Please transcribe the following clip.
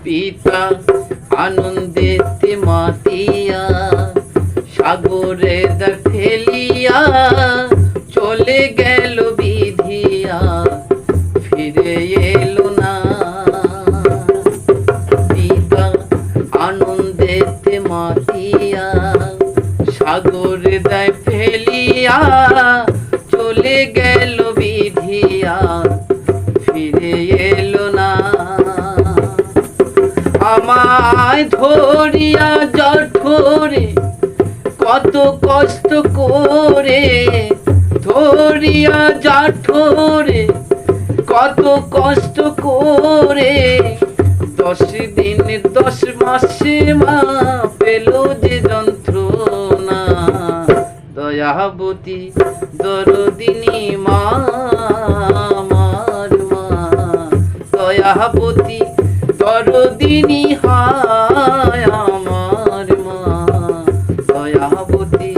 পিতা আনন্দেতে মাতিয়া সাগরে ফেলিয়া চলে গেল বিধিয়া ফিরে এলো না। পিতা আনন্দেতে মাতিয়া সাগরে ফেলিয়া চলে গেল বিধিয়া ফিরে এলো না। আমায় ধরিয়া জঠরে কত কষ্ট করে, ধরিয়া জঠরে কত কষ্ট করে 10 দিন 10 মাসে মা পেল যে যন্ত্রণা। দয়াবতী দরদিনী মা আমার মা, দয়াবতী দরদিনী হায় আমার মা, দয়াবতী